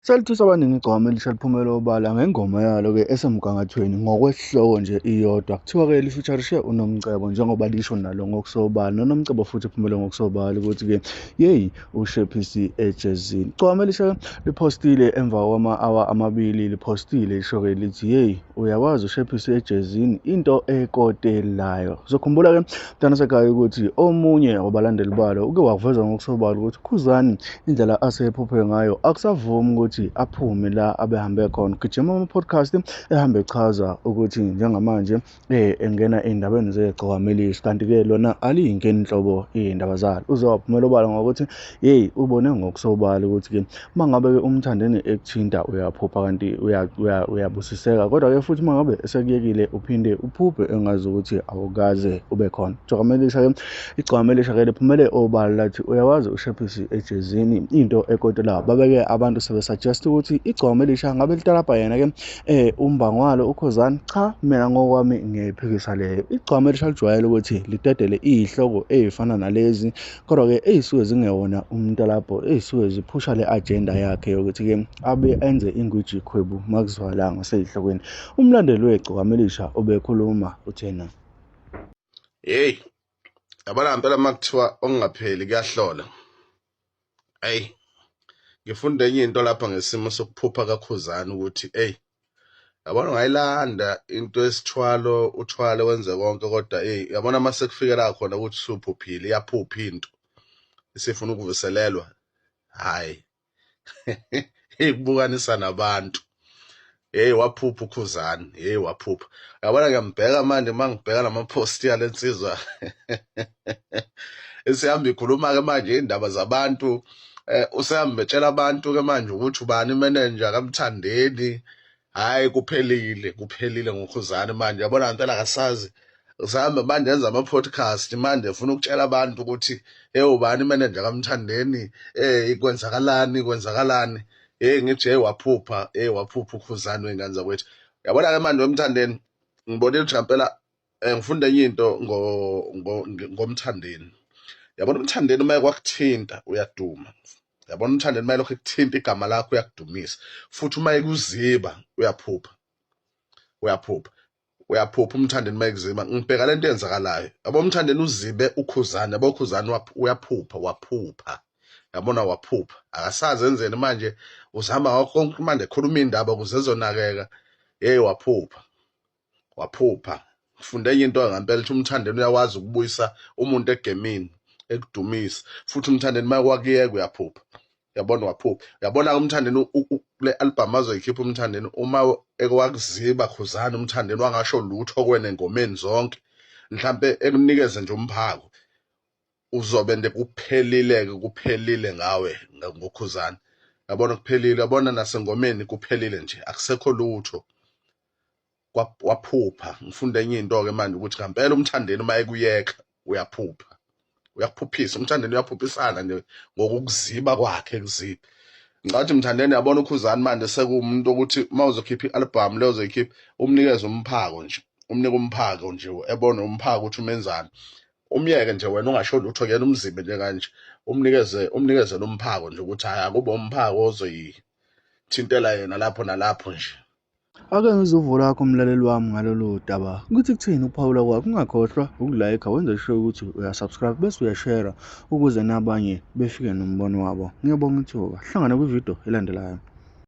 Salithuse abaningi igqwama elisha liphumela obala ngengoma yalo-ke esemgangathweni ngokwesihloko nje iyodwa. Kuthiwa-ke lifeaturishe uNomcebo njengoba lisho nalo ngokusobala. NoNomcebo futhi ephumele ngokusobala ukuthi-ke yeyi uShephy ejezini. Igqwama elisha liphostile emva kwama-hour amabili liphostile lisho-ke lithi yeyi uyakwazi uShephy ejezini into ekotelayo. Uzokhumbula-ke mntana sekhaya ukuthi omunye wabalandeli balo uke wakuveza ngokusobala ukuthi uKhuzani indlela asephuphe ngayo akusavumi ukuthi aphume la abehambe khona. Gijima ama-podcast ehambe echaza ukuthi njengamanje engena ey'ndabeni zegqwama elisha, kanti-ke lona aliyingeni inhlobo iy'ndaba zalo. Uze waphumela obala ngokuthi yeyi ubone ngokusobala ukuthi-ke uma ngabe-ke umthandeni ekuthinta uyaphupha kanti uyabusiseka, kodwa-ke futhi uma ngabe esekuyekile uphinde uphuphe engazi ukuthi awukaze ube khona. Igcwama elisha-ke liphumele obala lathi uyawazi uShephy ejezini into ekotelayo. Babeke abantu sebesuggest ukuthi igcwama elisha ngabe litalabha yena-ke umbangwalo uKhuzani. Cha, mina ngokwami ngiyayiphikisa leyo. Igcwama elisha lijwayele ukuthi lidedele iy'hloko ey'fana nalezi, kodwa-ke ey'suke zingewona umtalabho, ey'suke ziphusha le agenda yakhe yokuthi-ke abe enze ingwiji khwebu makuzwala ngasey'hlokweni. Umlandeli wegcwama elisha obekhuluma uthena. Hey, yabona ngempela makuthiwa okungapheli kuyahlola. Hey, ngifunda enye into lapha ngesimo sokuphupha kaKhuzani ukuthi yabona ungayilanda into esithwalo uthwale wenze konke, kodwa yabona mase kufikela khona ukuthi usuphuphile iyaphupha into isifuna ukuvuselelwa. Hayi kubukanisa nabantu. Waphupha uKhuzani, waphupha. Yabona ngiyambheka manje mangibheka nama-post yale nsizwa esihamba ikhuluma-ke manje indaba zabantu. Usehamba etshela abantu-ke manje ukuthi ubani imanager kaMthandeni. Hayi kuphelile ngoKhuzani manje. Yabona ngempela akasazi. Usahamba manje enza ama-podcast manje efuna ukutshela abantu ukuthi ubani imanager kaMthandeni, kwenzakalani. Ngithi waphupha uKhuzani wey'ngane zakwethu. Yabona-ke manje weMthandeni ngibonile ukuthi ngempela ngifunda enye into ngoMthandeni. Yabona uMthandeni uma kwakuthinta uyaduma. Yabona uMthandeni uma lokho ekuthinta igama lakho uyakudumisa. Futhi uma ekuziba uyaphupha uMthandeni uma ekuziba. Ngibheka lento eyenzakalayo. Yabona uMthandeni uzibe uKhuzani. Yabona uKhuzani waphupha. Yabona waphupha. Akasazi enzeni manje, uzama konke manje ekhuluma indaba ukuze ezonakeka. Waphupha. Ngifunda enye into ngempela ukuthi uMthandeni uyawazi ukubuyisa umuntu egemini, ekudumisa. Futhi uMthandeni uma kwakuyeka uyaphupha. Yabona waphupha. Yabona uMthandeni le album azoyikhipha uMthandeni uma ekwakuziba Khuzani uMthandeni wangasho lutho kwena engomeni zonke, mhlambe ekunikeze nje umphako, uzobe nje kuphelile ngawe ngoKhuzani. Yabona kuphelile. Yabona nasengomeni kuphelile nje, akusekho lutho. Waphupha. Ngifunda enye into-ke manje ukuthi ngempela uMthandeni uma ekuyeka uyaphupha. Uyakuphuphisa uMthandeni, uyaphuphisana nje ngokukuziba kwakhe ekuziba. Ngicathi uMthandeni yabona uKhuzani manje sekuwumuntu ukuthi uma uzokhipha i-album leyo uzoyikhipha umnikeze umphako nje, umnike umphako nje, ebone umphako ukuthi umenzani. Umyeke nje wena ungasho lutho kuyena umzibe nje kanje, umnikeze nomphako nje ukuthi hayi akube umphako ozoyithintela yena lapho nalapho nje. Ake ngizuvula lakho umlaleli wami ngalolu daba. Ukuthi kuthini ukuphawula kwakho, ungakhohlwa ukulike, wenze sure ukuthi uyasubscribe bese uyashare ukuze nabanye befike nombono wabo. Ngiyabonga ithuba. Hlangana kwividiyo elandelayo.